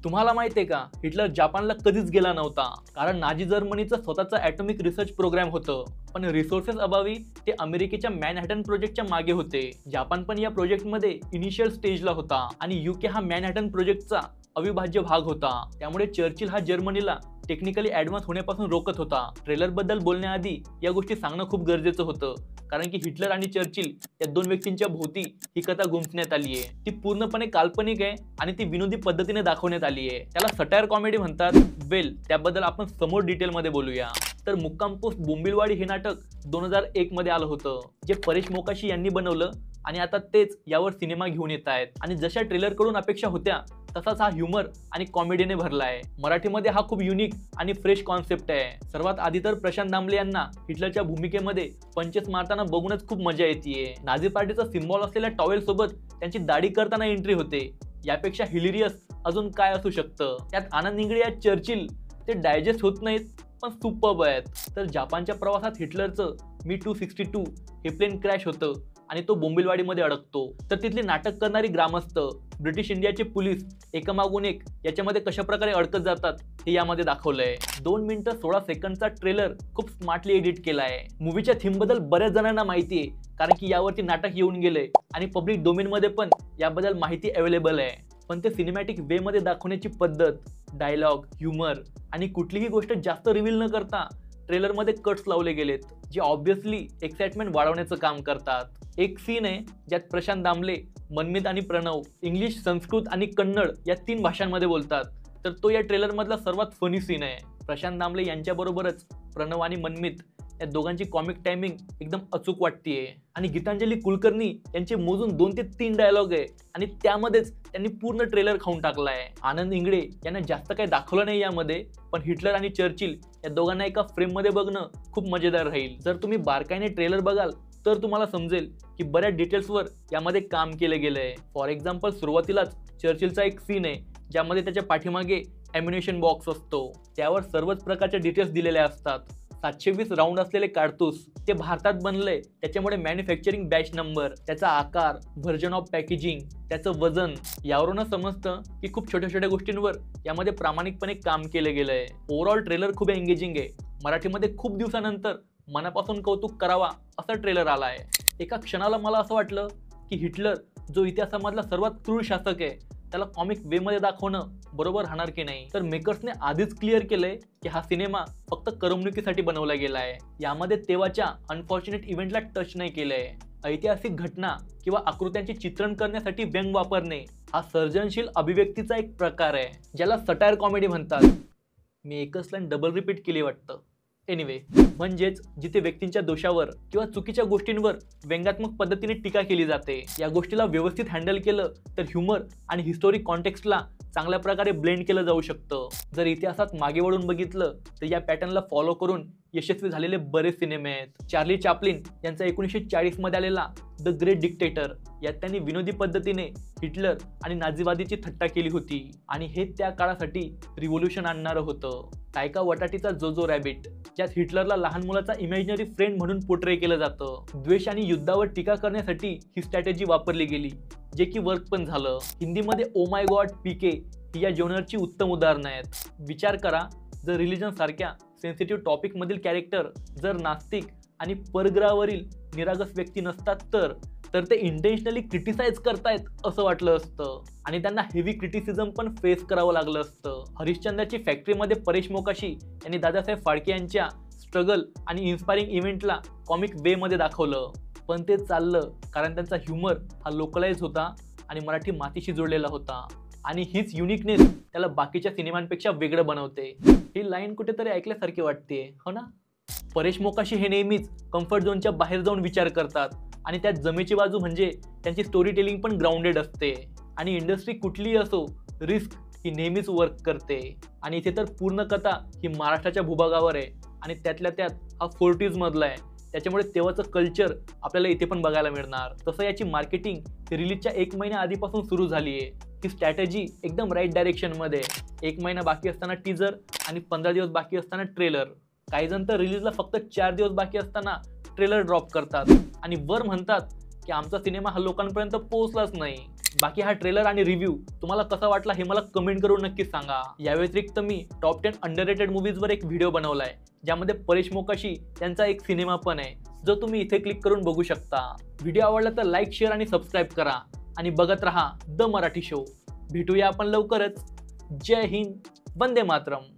तुम्हाला माहिती आहे का, हिटलर जपानला कधीच गेला नव्हता, कारण नाझी जर्मनीचा स्वतःचा ॲटॉमिक रिसर्च प्रोग्राम होतं. पण रिसोर्सेस अभावी ते अमेरिकेच्या मॅनहॅटन प्रोजेक्टच्या मागे होते. जपान पण या प्रोजेक्टमध्ये इनिशियल स्टेजला होता आणि युके हा मॅनहॅटन प्रोजेक्टचा अविभाज्य भाग होता. त्यामुळे चर्चिल हा जर्मनीला टेक्निकली ॲडव्हान्स होण्यापासून रोखत होता. ट्रेलर बद्दल बोलण्याआधी या गोष्टी सांगणं खूप गरजेचं होतं, कारण की हिटलर आणि चर्चिल या दोन व्यक्तींच्या भोवती ही कथा गुंफण्यात आली आहे. ती पूर्णपणे काल्पनिक आहे आणि ती विनोदी पद्धतीने दाखवण्यात आली आहे. त्याला सटायर कॉमेडी म्हणतात. वेल, त्याबद्दल आपण समोर डिटेलमध्ये बोलूया. तर मुक्काम पोस्ट बोंबिलवाडी हे नाटक 2001 मध्ये आलं होतं, जे परेश मोकाशी यांनी बनवलं आणि आता तेच यावर सिनेमा घेऊन येत आहेत. आणि जशा ट्रेलर कडून अपेक्षा होत्या तसाच हा ह्युमर आणि कॉमेडीने भरला आहे. मराठीमध्ये हा खूप युनिक आणि फ्रेश कॉन्सेप्ट आहे. सर्वात आधी तर प्रशांत दामले यांना हिटलरच्या भूमिकेमध्ये पंचेस मारताना बघूनच खूप मजा येते. नाझी पार्टीचा सिम्बॉल असलेल्या टॉवेल सोबत त्यांची दाढी करताना एंट्री होते. यापेक्षा हिलेरियस अजून काय असू शकतं. त्यात आनंद इंगळे या चर्चिल ते डायजेस्ट होत नाहीत पण सुपर्ब आहेत. तर जपानच्या प्रवासात हिटलरचं मी 262 हे प्लेन क्रॅश होतं आणि तो बोंबिलवाडीमध्ये अडकतो. तर तिथली नाटक करणारी ग्रामस्थ, ब्रिटिश इंडियाचे पोलीस एकामागून एक याच्यामध्ये कशा प्रकारे अडकत जातात हे यामध्ये दाखवलंय. 2 मिनिटं 16 सेकंडचा ट्रेलर खूप स्मार्टली एडिट केलाय. मूवीच्या थीम बद्दल बऱ्याच जणांना माहिती आहे, कारण की यावरती नाटक येऊन गेले आणि पब्लिक डोमेन मध्ये पण याबद्दल माहिती अवेलेबल आहे. पण ते सिनेमॅटिक वे मध्ये दाखवण्याची पद्धत, डायलॉग, ह्युमर आणि कुठलीही गोष्ट जास्त रिव्हील न करता ट्रेलरमध्ये कट्स लावले गेलेत, जे ऑब्व्हियसली एक्साइटमेंट वाढवण्याचं काम करतात. एक सीन आहे ज्यात प्रशांत दामले, मनमित आणि प्रणव इंग्लिश, संस्कृत आणि कन्नड या 3 भाषांमध्ये बोलतात. तर तो या ट्रेलर मधला सर्वात फनी सीन आहे. प्रशांत दामले यांच्याबरोबरच प्रणव आणि मनमित या दोघांची कॉमिक टायमिंग एकदम अचूक वाटतेय. आणि गीतांजली कुलकर्णी यांचे मोजून 2 ते 3 डायलॉग आहे आणि त्यामध्येच त्यांनी पूर्ण ट्रेलर खाऊन टाकलाय. आनंद इंगळे यांना जास्त काही दाखवलं नाही यामध्ये, पण हिटलर आणि चर्चिल या दोघांना एका फ्रेम मध्ये बघणं खूप मजेदार राहील. जर तुम्ही बारकाईने ट्रेलर बघाल तर तुम्हाला समजेल की बऱ्याच डिटेल्सवर यामध्ये काम केलं गेलंय. फॉर एक्झाम्पल, सुरुवातीलाच चर्चिलचा एक सीन आहे ज्यामध्ये त्याच्या पाठीमागे ॲम्युनिशन बॉक्स असतो. त्यावर सर्वच प्रकारच्या डिटेल्स दिलेल्या असतात. 720 राऊंड असलेले काडतूस ते भारतात बनलंय, त्याच्यामुळे मॅन्युफॅक्चरिंग बॅच नंबर, त्याचा आकार, व्हर्जन ऑफ पॅकेजिंग, त्याचं वजन, यावरूनच समजतं की खूप छोट्या छोट्या गोष्टींवर यामध्ये प्रामाणिकपणे काम केलं गेलंय. ओव्हरऑल ट्रेलर खूप एंगेजिंग आहे. मराठीमध्ये खूप दिवसानंतर मनापासून कौतुक करावा असा ट्रेलर आलाय. एका क्षणाला मला असं वाटलं की हिटलर, जो इतिहासामधला सर्वात क्रूर शासक आहे, त्याला कॉमिक वे मध्ये दाखवणं बरोबर राहणार की नाही. तर मेकर्सने आधीच क्लिअर केलंय की हा सिनेमा फक्त करमणुकीसाठी बनवला गेला आहे. यामध्ये तेव्हाच्या अनफॉर्च्युनेट इव्हेंटला टच नाही केलंय. ऐतिहासिक घटना किंवा आकृत्यांचे चित्रण करण्यासाठी व्यंग वापरणे हा सर्जनशील अभिव्यक्तीचा एक प्रकार आहे, ज्याला सटायर कॉमेडी म्हणतात. मी एकच लाईन डबल रिपीट केली वाटतं. एनिवे, म्हणजेच जिथे व्यक्तींच्या दोषावर किंवा चुकीच्या गोष्टींवर व्यंगात्मक पद्धतीने टीका केली जाते, या गोष्टीला व्यवस्थित हँडल केलं तर ह्युमर आणि हिस्टोरिक कॉन्टेक्स्टला चांगल्या प्रकारे ब्लेंड केलं जाऊ शकतं. जर इतिहासात मागे वळून बघितलं तर या पॅटर्नला फॉलो करून यशस्वी झालेले बरेच सिनेमे आहेत. चार्ली चॅप्लिन यांचा 1940 मध्ये आलेला द ग्रेट डिक्टेटर, यात त्यांनी विनोदी पद्धतीने हिटलर आणि नाझीवादीची थट्टा केली होती आणि हे त्या काळासाठी रिव्होल्यूशन आणणारं होतं. टायका वटाटीचा जोजो रॅबिट, ज्यात हिटलरला लहान मुलाचा इमॅजिनरी फ्रेंड म्हणून पोर्ट्रे केलं जातं. द्वेष आणि युद्धावर टीका करण्यासाठी ही स्ट्रॅटेजी वापरली गेली, जे की वर्क पण झालं. हिंदीमध्ये ओ माय गॉड पीके ही या जॉनरची उत्तम उदाहरणं आहेत. विचार करा, जर रिलिजन सारख्या सेन्सिटिव्ह टॉपिक मधील कॅरेक्टर जर नास्तिक आणि परग्रहावरील निरागस व्यक्ती नसतात तर ते इंटेन्शनली क्रिटिसाइज करतायत असं वाटलं असतं आणि त्यांना हेवी क्रिटिसिझम पण फेस करावं लागलं असतं. हरिश्चंद्राची फॅक्टरीमध्ये परेश मोकाशी यांनी दादासाहेब फाळके यांच्या स्ट्रगल आणि इन्स्पायरिंग इव्हेंटला कॉमिक वे मध्ये दाखवलं, पण ते चाललं कारण त्यांचा ह्युमर हा लोकलाइज होता आणि मराठी मातीशी जोडलेला होता. आणि हीच युनिकनेस त्याला बाकीच्या सिनेमांपेक्षा वेगळं बनवते. ही लाईन कुठेतरी ऐकल्यासारखी वाटते, हो ना? परेश मोकाशी हे नेहमीच कम्फर्ट झोनच्या बाहेर जाऊन विचार करतात आणि त्यात जमेची बाजू म्हणजे त्यांची स्टोरी टेलिंग पण ग्राउंडेड असते. आणि इंडस्ट्री कुठलीही असो, रिस्क ही नेहमीच वर्क करते. आणि इथे तर पूर्ण कथा ही महाराष्ट्राच्या भूभागावर आहे आणि त्यातल्या त्यात हा 40s मधला आहे, त्याच्यामुळे तेव्हाचं कल्चर आपल्याला इथे पण बघायला मिळणार. तसं याची मार्केटिंग रिलीजच्या 1 महिन्या आधीपासून सुरू झाली आहे. ही स्ट्रॅटेजी एकदम राईट डायरेक्शन मध्ये. 1 महिना बाकी असताना टीजर आणि 15 दिवस बाकी असताना ट्रेलर. काही जण तर रिलीजला फक्त 4 दिवस बाकी असताना ट्रेलर ड्रॉप करतात आणि वर म्हणतात की आमचा सिनेमा हा लोकांपर्यंत पोहोचलाच नाही. बाकी हा ट्रेलर आणि रिव्ह्यू तुम्हाला कसा वाटला हे मला कमेंट करून नक्कीच सांगा. या व्यतिरिक्त मी टॉप 10 अंडररेटेड मूवीजवर एक व्हिडिओ बनवलाय, ज्यामध्ये परेश मोकाशी यांचा एक सिनेमा पण आहे, जो तुम्ही इथे क्लिक करून बघू शकता. व्हिडिओ आवडला तर लाईक, शेअर आणि सबस्क्राईब करा आणि बघत रहा द मराठी शो. भेटूया आपण लवकरच. जय हिंद, वंदे मातरम.